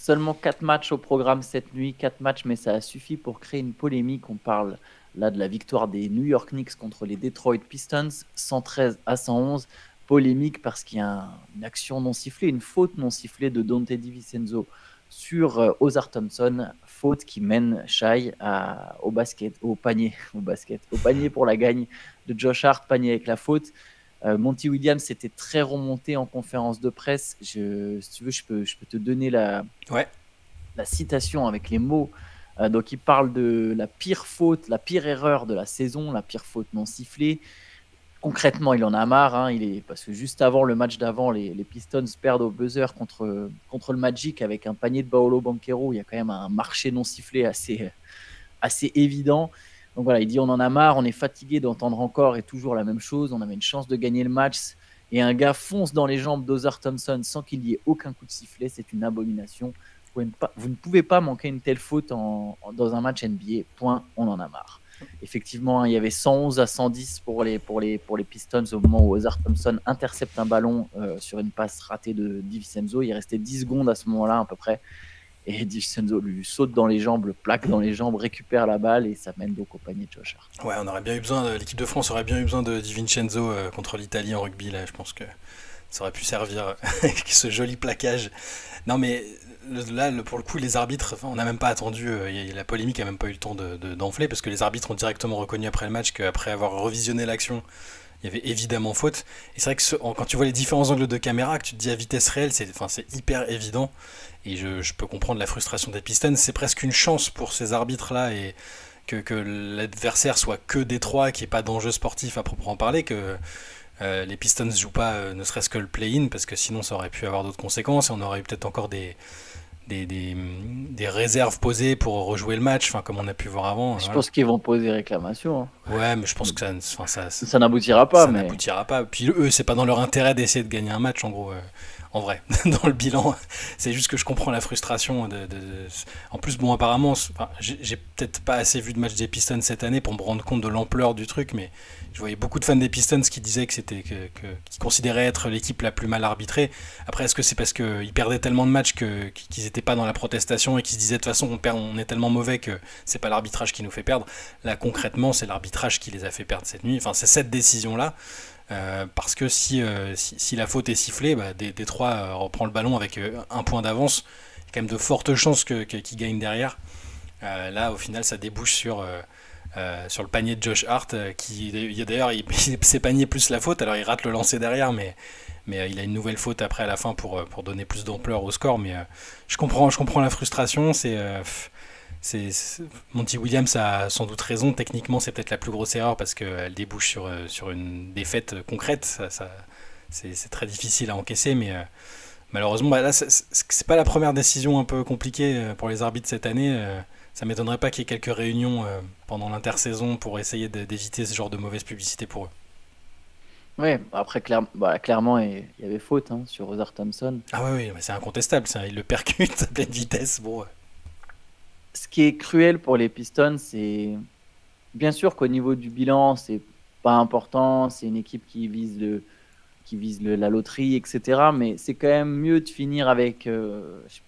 Seulement 4 matchs au programme cette nuit, 4 matchs, mais ça a suffi pour créer une polémique. On parle là de la victoire des New York Knicks contre les Detroit Pistons, 113-111. Polémique parce qu'il y a une action non sifflée, une faute non sifflée de Dante DiVincenzo sur Ozar Thompson, faute qui mène Shai au basket, au panier, au panier pour la gagne de Josh Hart, panier avec la faute. Monty Williams s'était très remonté en conférence de presse. Si tu veux, je peux te donner la citation avec les mots. Donc, il parle de la pire faute, la pire erreur de la saison, la pire faute non sifflée. Concrètement, il en a marre, hein, parce que juste avant le match d'avant, les Pistons perdent au buzzer contre le Magic avec un panier de Paolo Banchero. Il y a quand même un marché non sifflé assez évident. Donc voilà, il dit on en a marre, on est fatigué d'entendre encore et toujours la même chose. On avait une chance de gagner le match et un gars fonce dans les jambes d'Ozar Thompson sans qu'il y ait aucun coup de sifflet. C'est une abomination. Vous ne pouvez pas manquer une telle faute dans un match NBA. Point, on en a marre. Effectivement, il y avait 111-110 pour les Pistons au moment où Ozar Thompson intercepte un ballon sur une passe ratée de DiVincenzo. Il restait 10 secondes à ce moment-là à peu près. Et DiVincenzo lui saute dans les jambes, le plaque dans les jambes, récupère la balle et ça mène donc au panier de Josh Hart. Ouais, on aurait bien eu besoin, l'équipe de France aurait bien eu besoin de DiVincenzo contre l'Italie en rugby. Là, je pense que ça aurait pu servir avec ce joli plaquage. Non, mais là, pour le coup, les arbitres, on n'a même pas attendu, la polémique n'a même pas eu le temps d'enfler parce que les arbitres ont directement reconnu après le match qu'après avoir revisionné l'action, il y avait évidemment faute. Et c'est vrai que quand tu vois les différents angles de caméra, que tu te dis à vitesse réelle, c'est hyper évident. Et je peux comprendre la frustration des Pistons. C'est presque une chance pour ces arbitres-là et que l'adversaire soit que Détroit, qu'il n'y ait pas d'enjeu sportif à proprement parler, que les Pistons ne jouent pas ne serait-ce que le play-in, parce que sinon ça aurait pu avoir d'autres conséquences et on aurait eu peut-être encore des réserves posées pour rejouer le match, comme on a pu voir avant. Je pense qu'ils vont poser réclamation. Hein. Ouais, mais je pense que ça n'aboutira pas. N'aboutira pas. Puis eux, c'est pas dans leur intérêt d'essayer de gagner un match, en gros. En vrai, dans le bilan, c'est juste que je comprends la frustration. En plus, bon, apparemment, j'ai peut-être pas assez vu de match des Pistons cette année pour me rendre compte de l'ampleur du truc, mais je voyais beaucoup de fans des Pistons qui disaient qu'ils considéraient être l'équipe la plus mal arbitrée. Après, est-ce que c'est parce qu'ils perdaient tellement de matchs qu'ils n'étaient pas dans la protestation et qu'ils se disaient de toute façon on est tellement mauvais que c'est pas l'arbitrage qui nous fait perdre. Là, concrètement, c'est l'arbitrage qui les a fait perdre cette nuit. Enfin, c'est cette décision-là. Parce que si la faute est sifflée, Détroit reprend le ballon avec un point d'avance. Il y a quand même de fortes chances qu'il gagne derrière. Là, au final, ça débouche sur le panier de Josh Hart, d'ailleurs, c'est panier plus la faute. Alors, il rate le lancer derrière, mais il a une nouvelle faute après à la fin pour donner plus d'ampleur au score. Mais je comprends la frustration. Monty Williams a sans doute raison. Techniquement, c'est peut-être la plus grosse erreur parce qu'elle débouche sur une défaite concrète. C'est très difficile à encaisser, mais malheureusement, là, c'est pas la première décision un peu compliquée pour les arbitres cette année. Ça m'étonnerait pas qu'il y ait quelques réunions pendant l'intersaison pour essayer d'éviter ce genre de mauvaise publicité pour eux. Ouais, après, clairement, il y avait faute sur Ozar Thompson. Ah oui, c'est incontestable. Il le percute à pleine vitesse. Bon. Ce qui est cruel pour les Pistons, c'est bien sûr qu'au niveau du bilan, c'est pas important. C'est une équipe qui vise la loterie, etc. Mais c'est quand même mieux de finir avec,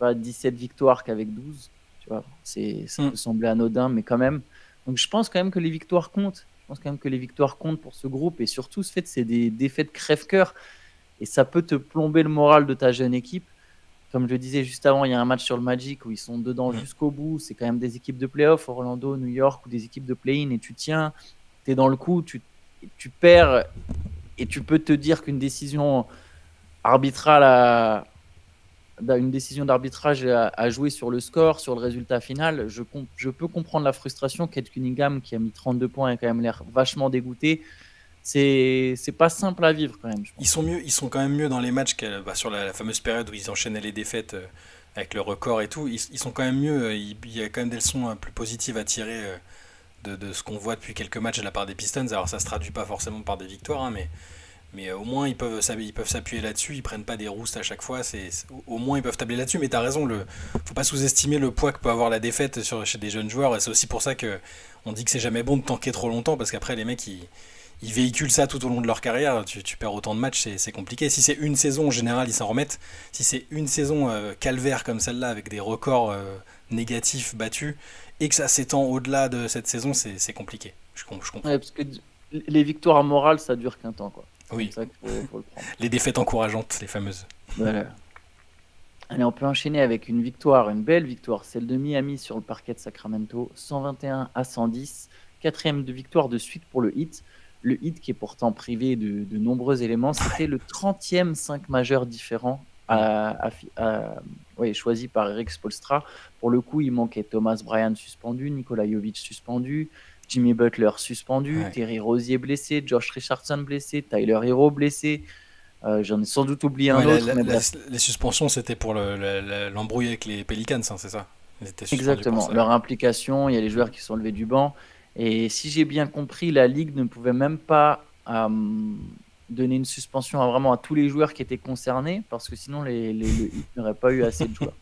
17 victoires qu'avec 12. Tu vois, ça peut sembler anodin, mais quand même. Donc je pense quand même que les victoires comptent. Je pense quand même que les victoires comptent pour ce groupe. Et surtout, ce fait, c'est des défaites crève-cœur. Et ça peut te plomber le moral de ta jeune équipe. Comme je le disais juste avant, il y a un match sur le Magic où ils sont dedans jusqu'au bout. C'est quand même des équipes de play-off, Orlando, New York, ou des équipes de play-in. Et tu tiens, tu es dans le coup, tu perds. Et tu peux te dire qu'une décision arbitrale d'arbitrage a joué sur le score, sur le résultat final. Je peux comprendre la frustration. Kate Cunningham, qui a mis 32 points, a quand même l'air vachement dégoûté. C'est pas simple à vivre quand même. Je pense. Ils sont quand même mieux dans les matchs sur la fameuse période où ils enchaînaient les défaites avec le record et tout. Ils sont quand même mieux. Il y a quand même des leçons plus positives à tirer de ce qu'on voit depuis quelques matchs de la part des Pistons. Alors ça se traduit pas forcément par des victoires, mais au moins ils peuvent s'appuyer là-dessus. Ils prennent pas des roustes à chaque fois. Au moins ils peuvent tabler là-dessus. Mais t'as raison, faut pas sous-estimer le poids que peut avoir la défaite chez des jeunes joueurs. Et c'est aussi pour ça que on dit que c'est jamais bon de tanker trop longtemps parce qu'après les mecs ils véhiculent ça tout au long de leur carrière, tu perds autant de matchs, c'est compliqué. Si c'est une saison, en général, ils s'en remettent. Si c'est une saison calvaire comme celle-là, avec des records négatifs battus, et que ça s'étend au-delà de cette saison, c'est compliqué. Je comprends. Ouais, parce que les victoires morales, ça dure qu'un temps, quoi. C'est comme Oui, ça qu'il faut le prendre. les défaites encourageantes, les fameuses. Voilà. Allez, on peut enchaîner avec une victoire, une belle victoire, celle de Miami sur le parquet de Sacramento, 121-110, quatrième de victoire de suite pour le Heat. Le Heat qui est pourtant privé de nombreux éléments, c'était le 30e 5 majeur différent ouais, choisi par Eric Spoelstra. Pour le coup, il manquait Thomas Bryant suspendu, Nikola Jovic suspendu, Jimmy Butler suspendu, Ouais. Terry Rozier blessé, Josh Richardson blessé, Tyler Hero blessé. J'en ai sans doute oublié Ouais, un autre, mais bref. les suspensions, c'était pour l'embrouille avec les Pelicans, hein, c'est ça? Ils étaient suspendus pour Exactement, ça. leur implication, il y a les joueurs qui sont levés du banc. Et si j'ai bien compris, la Ligue ne pouvait même pas donner une suspension vraiment à tous les joueurs qui étaient concernés, parce que sinon le Heat n'aurait pas eu assez de joueurs.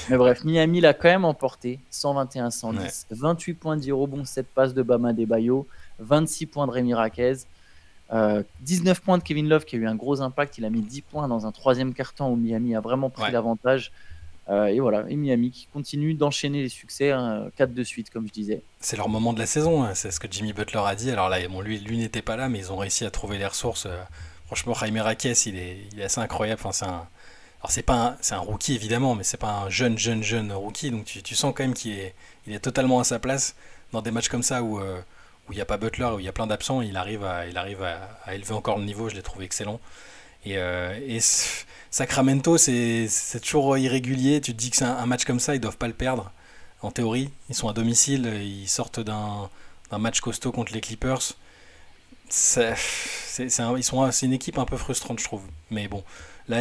Mais bref, Miami l'a quand même emporté, Ouais. 121-110, 28 points de 10 rebonds, 7 passes de Bama Debayo, 26 points de Rémi Raquez, 19 points de Kevin Love qui a eu un gros impact. Il a mis 10 points dans un troisième quart-temps où Miami a vraiment pris Ouais. l'avantage. Et voilà, et Miami qui continue d'enchaîner les succès, 4 de suite, comme je disais. C'est leur moment de la saison, hein, c'est ce que Jimmy Butler a dit. Alors là, bon, lui n'était pas là, mais ils ont réussi à trouver les ressources. Franchement, Jaime Raquez, il est assez incroyable. Enfin, alors c'est un rookie évidemment, mais c'est pas un jeune rookie. Donc tu sens quand même il est totalement à sa place dans des matchs comme ça où il n'y a pas Butler, où il y a plein d'absents. Il arrive à élever encore le niveau. Je l'ai trouvé excellent. Et Sacramento, c'est toujours irrégulier. Tu te dis que c'est un match comme ça, ils doivent pas le perdre. En théorie, ils sont à domicile, ils sortent d'un match costaud contre les Clippers. C'est une équipe un peu frustrante, je trouve. Mais bon, là,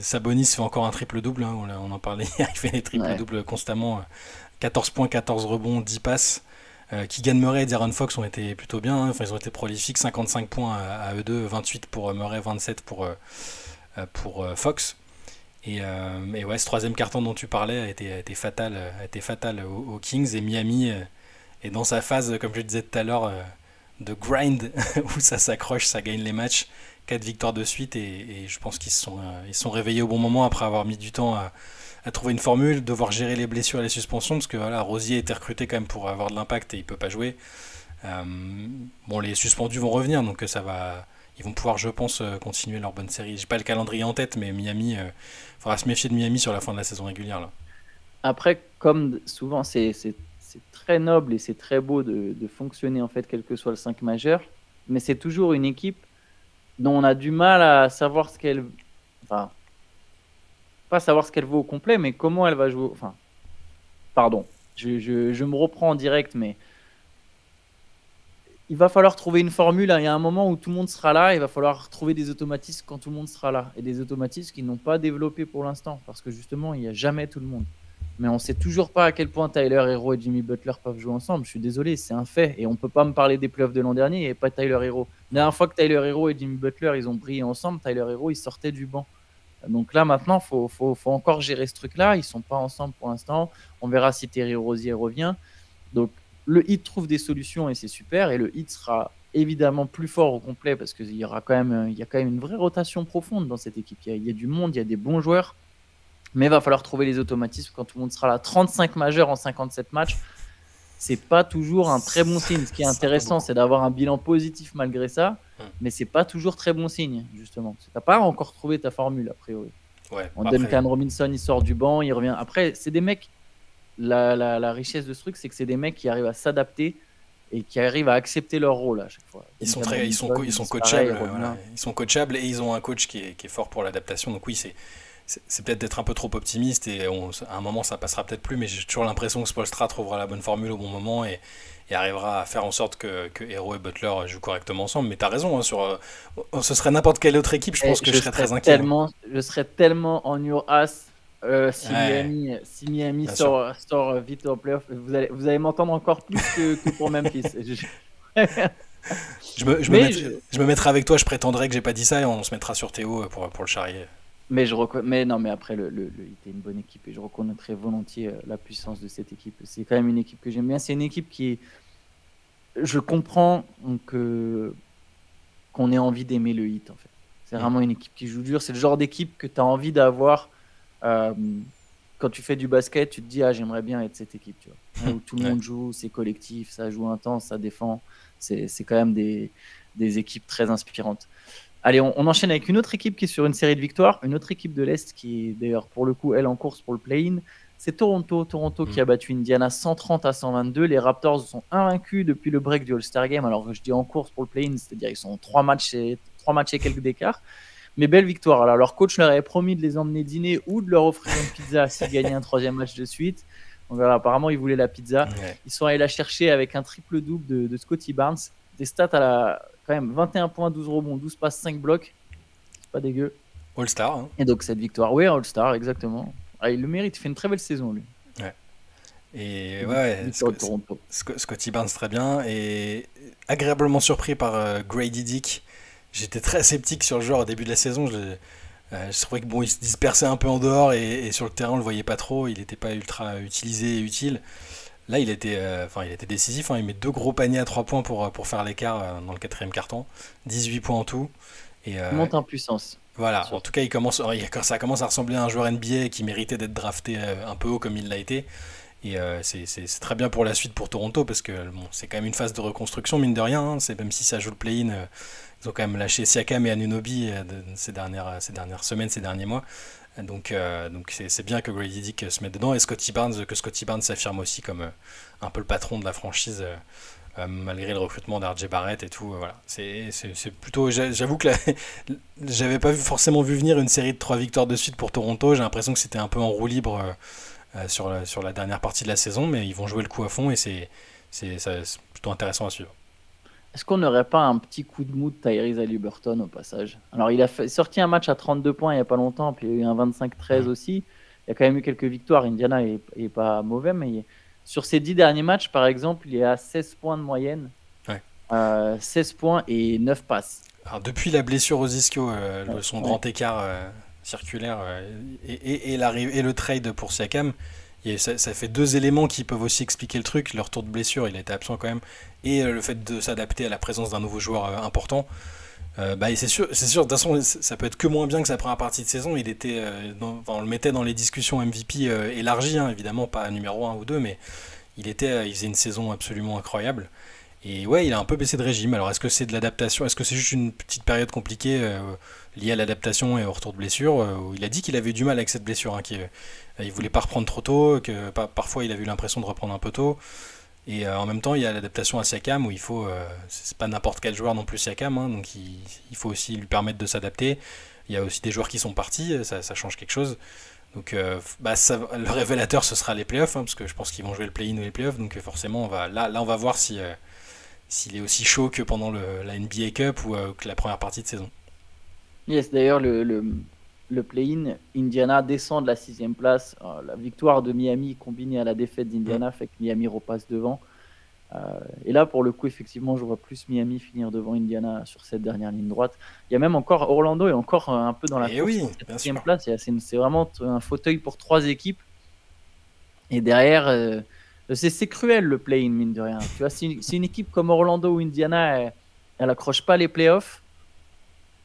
Sabonis fait encore un triple-double. Hein, on en parlait hier, il fait des Ouais. triple-doubles constamment. 14 points, 14 rebonds, 10 passes. Keegan Murray et De'Aaron Fox ont été plutôt bien. Hein. Enfin, ils ont été prolifiques. 55 points à eux deux, 28 pour Murray, 27 pour Fox. Et ouais, ce troisième carton dont tu parlais a été fatal aux Kings. Et Miami est dans sa phase, comme je le disais tout à l'heure, de grind, où ça s'accroche, ça gagne les matchs. 4 victoires de suite. Et je pense qu'ils se sont réveillés au bon moment après avoir mis du temps à trouver une formule, devoir gérer les blessures et les suspensions. Parce que voilà, Rosier était recruté quand même pour avoir de l'impact et il peut pas jouer. Euh, bon, les suspendus vont revenir, donc ça va. Ils vont pouvoir, je pense, continuer leur bonne série. J'ai pas le calendrier en tête, mais Miami, faudra se méfier de Miami sur la fin de la saison régulière là. Après, comme souvent, c'est très noble et c'est très beau de fonctionner, en fait, quel que soit le 5 majeur. Mais c'est toujours une équipe dont on a du mal à savoir ce qu'elle. Enfin, pas savoir ce qu'elle vaut au complet, mais comment elle va jouer. Enfin, pardon, je me reprends en direct, mais il va falloir trouver une formule. Hein. Il y a un moment où tout le monde sera là. Il va falloir trouver des automatismes quand tout le monde sera là. Et des automatismes qu'ils n'ont pas développés pour l'instant. Parce que justement, il n'y a jamais tout le monde. Mais on ne sait toujours pas à quel point Tyler Hero et Jimmy Butler peuvent jouer ensemble. Je suis désolé, c'est un fait. Et on ne peut pas me parler des playoffs de l'an dernier et pas Tyler Hero. La dernière fois que Tyler Hero et Jimmy Butler ils ont brillé ensemble, Tyler Hero il sortait du banc. Donc là, maintenant, faut encore gérer ce truc-là. Ils ne sont pas ensemble pour l'instant. On verra si Terry Rozier revient. Donc, le Heat trouve des solutions et c'est super. Et le Heat sera évidemment plus fort au complet parce qu'il y a quand même une vraie rotation profonde dans cette équipe. Il y a du monde, il y a des bons joueurs. Mais il va falloir trouver les automatismes quand tout le monde sera là. 35 majeurs en 57 matchs, c'est pas toujours un très bon signe. Ce qui est C'est un peu intéressant, beaucoup. c'est d'avoir un bilan positif malgré ça. Hum. Mais c'est pas toujours très bon signe, justement. Tu n'as pas encore trouvé ta formule, a priori. Ouais, En bah après, Duncan Robinson, il sort du banc, il revient. Après, c'est des mecs. La richesse de ce truc, c'est que c'est des mecs qui arrivent à s'adapter et qui arrivent à accepter leur rôle à chaque fois. ils sont Duncan très, Robinson, ils sont disparaît, il coachables, revient. voilà. Ils sont coachables et ils ont un coach qui est fort pour l'adaptation. Donc oui, c'est peut-être d'être un peu trop optimiste et à un moment ça passera peut-être plus, mais j'ai toujours l'impression que Spoelstra trouvera la bonne formule au bon moment et arrivera à faire en sorte que Hero et Butler jouent correctement ensemble. Mais t'as raison, hein, ce serait n'importe quelle autre équipe, je Et pense que je serais très inquiet. Hein. je serais tellement en your ass Ouais, Si Miami bien sûr. sort vite en playoff. Vous allez m'entendre encore plus que pour Memphis. Mais Je me mettrai avec toi, je prétendrai que j'ai pas dit ça et on se mettra sur Théo pour le charrier. mais non, mais après, le Heat est une bonne équipe et je reconnaîtrai volontiers la puissance de cette équipe. C'est quand même une équipe que j'aime bien. C'est une équipe qui, je comprends que qu'on ait envie d'aimer le Heat, en fait. C'est Mm. vraiment une équipe qui joue dur. C'est le genre d'équipe que tu as envie d'avoir euh, quand tu fais du basket. Tu te dis, ah, j'aimerais bien être cette équipe, tu vois. Où tout le Ouais. monde joue, c'est collectif, ça joue intense, ça défend. C'est quand même des équipes très inspirantes. Allez, on enchaîne avec une autre équipe qui est sur une série de victoires, une autre équipe de l'Est qui est d'ailleurs pour le coup, elle, en course pour le play-in. C'est Toronto. Toronto qui a battu Indiana 130-122. Les Raptors sont invaincus depuis le break du All-Star Game. Alors que je dis en course pour le play-in, c'est-à-dire qu'ils sont 3 matchs et quelques d'écart. Mais belle victoire. Alors, leur coach leur avait promis de les emmener dîner ou de leur offrir une pizza s'ils gagnaient un 3e match de suite. Donc voilà, apparemment, ils voulaient la pizza. Ouais. Ils sont allés la chercher avec un triple-double de Scottie Barnes. Des stats quand même 21 points, 12 rebonds, 12 passes, 5 blocs. C'est pas dégueu. All-Star. Hein. Et donc cette victoire, oui, All-Star, exactement. Ah, il le mérite, il fait une très belle saison, lui. Ouais. Et Toronto. Scottie Barnes très bien. Et agréablement surpris par Grady Dick. J'étais très sceptique sur le joueur au début de la saison. Je trouvais que bon, il se dispersait un peu en dehors et sur le terrain on le voyait pas trop. Il n'était pas ultra utilisé et utile. Là, il était décisif. Hein. Il met 2 gros paniers à 3 points pour faire l'écart dans le 4e quart-temps. 18 points en tout. Et, il monte en puissance. Voilà, en tout cas, ça commence à ressembler à un joueur NBA qui méritait d'être drafté un peu haut comme il l'a été. Et c'est très bien pour la suite pour Toronto parce que bon, c'est quand même une phase de reconstruction, mine de rien. Hein. Même si ça joue le play-in, ils ont quand même lâché Siakam et Anunoby ces dernières semaines, ces derniers mois. Donc c'est bien que Grady Dick se mette dedans et que Scottie Barnes s'affirme aussi comme un peu le patron de la franchise. Malgré le recrutement d'RJ Barrett et tout, voilà. C'est plutôt. J'avoue que j'avais pas forcément vu venir une série de 3 victoires de suite pour Toronto. J'ai l'impression que c'était un peu en roue libre sur la dernière partie de la saison, mais ils vont jouer le coup à fond et c'est plutôt intéressant à suivre. Est-ce qu'on n'aurait pas un petit coup de mou de Tyrese Haliburton au passage? Alors, il a sorti un match à 32 points il n'y a pas longtemps, puis il y a eu un 25-13 aussi. Il y a quand même eu quelques victoires. Indiana est pas mauvais, mais sur ces 10 derniers matchs, par exemple, il est à 16 points de moyenne. Ouais. 16 points et 9 passes. Alors, depuis la blessure aux ischio, son grand écart circulaire et le trade pour Siakam, ça fait 2 éléments qui peuvent aussi expliquer le truc. Le retour de blessure, il a été absent quand même, et le fait de s'adapter à la présence d'un nouveau joueur important. Et c'est sûr, de toute façon, ça peut être que moins bien que sa première partie de saison. Il était, on le mettait dans les discussions MVP élargies, hein, évidemment pas numéro 1 ou 2, mais il faisait une saison absolument incroyable. Et ouais, il a un peu baissé de régime. Alors est-ce que c'est de l'adaptation? Est-ce que c'est juste une petite période compliquée liée à l'adaptation et au retour de blessure il a dit qu'il avait eu du mal avec cette blessure, hein, il voulait pas reprendre trop tôt, que parfois il a eu l'impression de reprendre un peu tôt. Et en même temps, il y a l'adaptation à Siakam où c'est pas n'importe quel joueur non plus Siakam, hein, donc il faut aussi lui permettre de s'adapter. Il y a aussi des joueurs qui sont partis, ça change quelque chose. Donc le révélateur ce sera les playoffs, hein, parce que je pense qu'ils vont jouer le play-in ou les playoffs, donc forcément on va voir s'il est aussi chaud que pendant la NBA Cup ou que la première partie de saison. Yes, d'ailleurs, le play-in, Indiana descend de la 6e place. Alors, la victoire de Miami combinée à la défaite d'Indiana fait que Miami repasse devant. Et là, pour le coup, effectivement, je vois plus Miami finir devant Indiana sur cette dernière ligne droite. Il y a même encore Orlando est encore un peu dans la course oui, pour cette 6e place. C'est vraiment un fauteuil pour 3 équipes. Et derrière, c'est cruel le play-in, mine de rien. Tu vois, si une équipe comme Orlando ou Indiana, elle accroche pas les playoffs,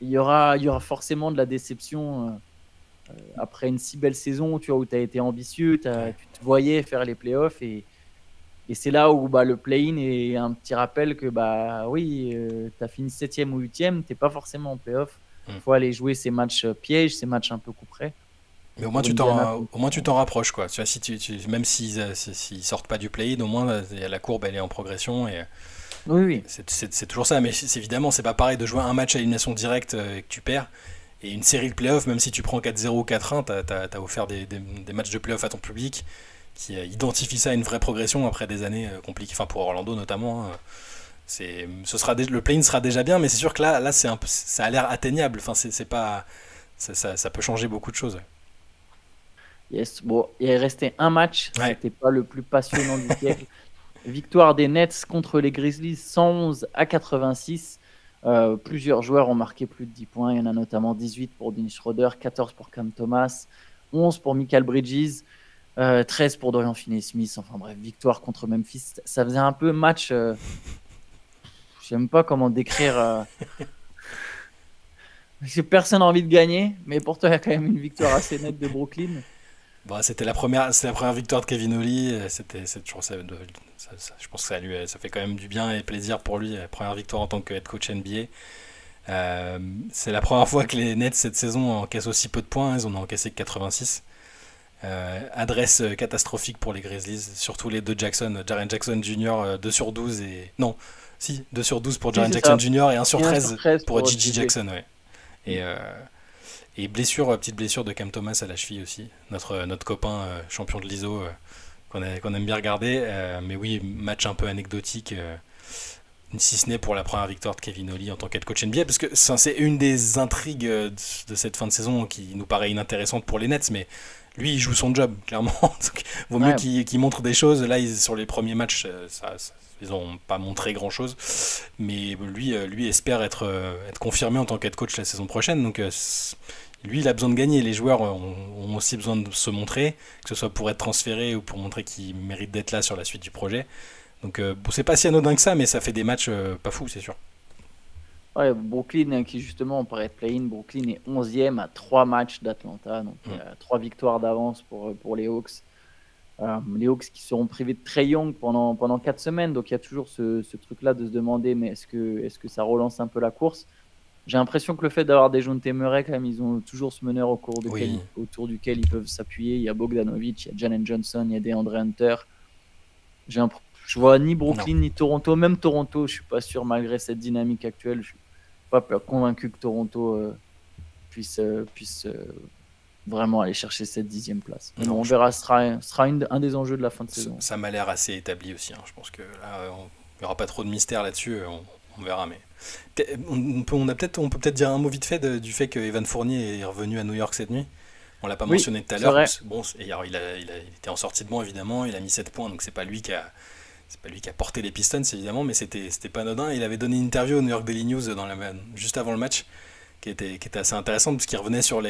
il y aura forcément de la déception après une si belle saison, tu vois, où tu as été ambitieux, tu te voyais faire les playoffs et c'est là où le play-in est un petit rappel que oui, tu as fini 7e ou 8e, tu n'es pas forcément en playoff. Il faut aller jouer ces matchs pièges, ces matchs un peu coup près. Mais au moins tu t'en rapproches, quoi. Tu vois, même s'ils sortent pas du play-in, au moins la courbe elle est en progression et oui. C'est toujours ça. Mais évidemment, c'est pas pareil de jouer un match à élimination directe et que tu perds. Et une série de playoffs, même si tu prends 4-0 ou 4-1, t'as offert des matchs de playoffs à ton public qui identifie ça à une vraie progression après des années compliquées. Enfin, pour Orlando notamment. Le play-in sera déjà bien, mais c'est sûr que là ça a l'air atteignable. Enfin, c'est pas, ça peut changer beaucoup de choses. Yes. Bon, il est resté un match. Ouais. C'était pas le plus passionnant du siècle. Victoire des Nets contre les Grizzlies, 111-86. Plusieurs joueurs ont marqué plus de 10 points. Il y en a notamment 18 pour Dennis Schroeder, 14 pour Cam Thomas, 11 pour Michael Bridges, 13 pour Dorian Finney-Smith. Enfin bref, victoire contre Memphis. Ça faisait un peu match... je sais même pas comment décrire... Parce que personne n'a envie de gagner, mais pourtant il y a quand même une victoire assez nette de Brooklyn. Bon, c'était la première victoire de Kevin Ollie. C'est toujours ça, je pense que ça fait quand même du bien et plaisir pour lui. La première victoire en tant que head coach NBA. C'est la première fois que les Nets cette saison encaissent aussi peu de points. Ils en ont encaissé que 86. Adresse catastrophique pour les Grizzlies, surtout les deux Jackson, Jaren Jackson Jr. 2 sur 12 et... Non, si, 2 sur 12 pour Jaren Jackson Jr. et 1 sur 13 pour Gigi Jackson, ouais. Et petite blessure de Cam Thomas à la cheville aussi, notre copain champion de l'ISO qu'on aime bien regarder. Mais oui, match un peu anecdotique, si ce n'est pour la première victoire de Kevin Ollie en tant qu'head coach NBA, parce que c'est une des intrigues de cette fin de saison qui nous paraît inintéressante pour les Nets, mais lui il joue son job, clairement. Donc, vaut mieux qu'il montre des choses. Là, sur les premiers matchs, ils n'ont pas montré grand chose, mais lui espère être confirmé en tant qu'head coach la saison prochaine. Donc lui, il a besoin de gagner. Les joueurs ont aussi besoin de se montrer, que ce soit pour être transféré ou pour montrer qu'ils méritent d'être là sur la suite du projet. Donc c'est pas si anodin que ça, mais ça fait des matchs pas fous, c'est sûr. Ouais, Brooklyn, qui justement, on paraît être play-in, Brooklyn est 11e à 3 matchs d'Atlanta, donc 3 victoires d'avance pour les Hawks. Les Hawks qui seront privés de Trae Young pendant 4 semaines, donc il y a toujours ce truc-là de se demander, mais est-ce que ça relance un peu la course? J'ai l'impression que le fait d'avoir Dejounte Murray, quand même, ils ont toujours ce meneur autour duquel ils peuvent s'appuyer. Il y a Bogdanovic, il y a Jalen Johnson, il y a DeAndre Hunter. Je vois ni Brooklyn ni Toronto, même Toronto, je suis pas sûr malgré cette dynamique actuelle. Je suis pas convaincu que Toronto puisse vraiment aller chercher cette 10e place. Mais on verra, ce sera un des enjeux de la fin de saison. Ça m'a l'air assez établi aussi. Je pense que là, il n'y aura pas trop de mystère là-dessus. On verra, mais on peut peut-être dire un mot vite fait du fait que Evan Fournier est revenu à New York cette nuit. On l'a pas mentionné tout à l'heure. Bon, il était en sortie de banc évidemment. Il a mis 7 points, donc c'est pas lui qui a porté les Pistons évidemment, mais c'était pas anodin. Il avait donné une interview au New York Daily News juste avant le match, qui était assez intéressante parce qu'il revenait sur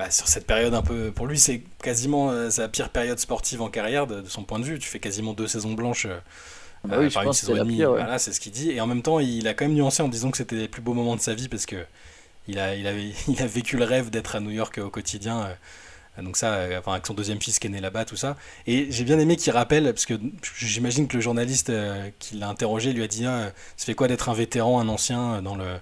cette période un peu. Pour lui, c'est quasiment sa pire période sportive en carrière de son point de vue. Tu fais quasiment 2 saisons blanches. Par une saison et demie, voilà, c'est ce qu'il dit. Et en même temps, il a quand même nuancé en disant que c'était les plus beaux moments de sa vie parce que il a vécu le rêve d'être à New York au quotidien. Donc ça, avec son 2e fils qui est né là-bas, tout ça. Et j'ai bien aimé qu'il rappelle, parce que j'imagine que le journaliste qui l'a interrogé lui a dit ça fait quoi d'être un vétéran, un ancien dans le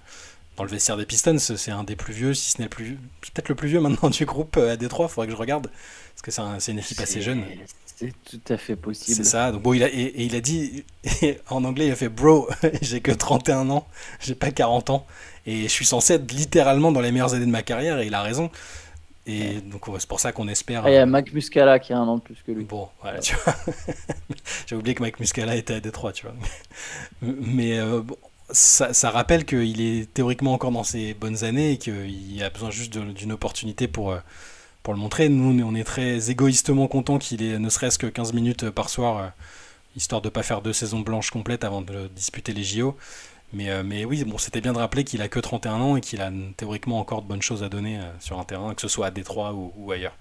vestiaire des Pistons? C'est un des plus vieux, si ce n'est peut-être le plus vieux maintenant du groupe à Détroit. Faudrait que je regarde, parce que c'est une équipe assez jeune. C'est tout à fait possible. C'est ça. Donc bon, il a dit en anglais, il a fait bro, j'ai que 31 ans, j'ai pas 40 ans, et je suis censé être littéralement dans les meilleures années de ma carrière, et il a raison. Et donc c'est pour ça qu'on espère. Il y a Mike Muscala qui a 1 an de plus que lui. Bon, voilà, tu vois. J'ai oublié que Mike Muscala était à Détroit, tu vois. Mais ça rappelle qu'il est théoriquement encore dans ses bonnes années et qu'il a besoin juste d'une opportunité pour le montrer. Nous, on est très égoïstement contents qu'il ait ne serait-ce que 15 minutes par soir, histoire de ne pas faire 2 saisons blanches complètes avant de disputer les JO. Mais oui, bon, c'était bien de rappeler qu'il a que 31 ans et qu'il a théoriquement encore de bonnes choses à donner sur un terrain, que ce soit à Détroit ou ailleurs.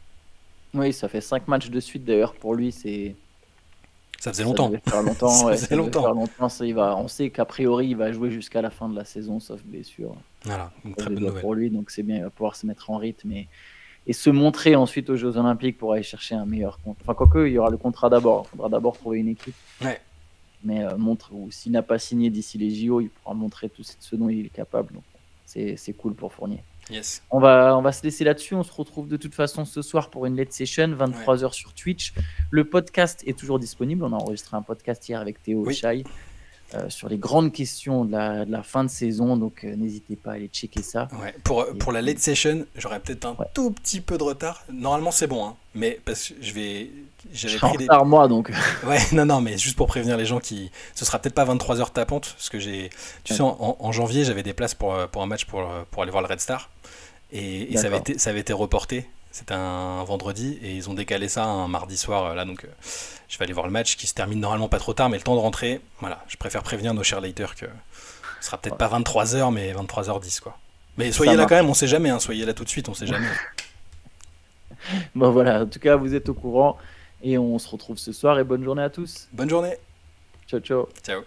Oui, ça fait 5 matchs de suite d'ailleurs pour lui. Ça faisait longtemps. Ça faisait longtemps. On sait qu'a priori, il va jouer jusqu'à la fin de la saison, sauf blessure. Voilà, une très bonne nouvelle. Pour lui, donc c'est bien, il va pouvoir se mettre en rythme et se montrer ensuite aux Jeux Olympiques pour aller chercher un meilleur contrat. Enfin, quoique, il y aura le contrat d'abord. Il faudra d'abord trouver une équipe. Ouais. Mais s'il n'a pas signé d'ici les JO, il pourra montrer tout ce dont il est capable. Donc, c'est cool pour Fournier. Yes. On va se laisser là-dessus. On se retrouve de toute façon ce soir pour une late session, 23h sur Twitch. Le podcast est toujours disponible. On a enregistré un podcast hier avec Théo et Shai sur les grandes questions de la fin de saison. Donc, n'hésitez pas à aller checker ça. Ouais. Pour la late session, j'aurais peut-être un tout petit peu de retard. Normalement, c'est bon, hein, mais parce que j'avais pris des... moi donc. Ouais, non, mais juste pour prévenir les gens ce sera peut-être pas 23h tapante, parce que tu sais, en janvier, j'avais des places pour un match pour aller voir le Red Star, et ça avait été reporté. C'était un vendredi, et ils ont décalé ça un mardi soir, là, donc je vais aller voir le match, qui se termine normalement pas trop tard, mais le temps de rentrer, voilà, je préfère prévenir nos chers haters que ce sera peut-être pas 23h, mais 23h10, quoi. Mais soyez là quand même, on sait jamais, hein, soyez là tout de suite, on sait jamais. Bon voilà, en tout cas, vous êtes au courant. Et on se retrouve ce soir et bonne journée à tous. Bonne journée. Ciao, ciao. Ciao.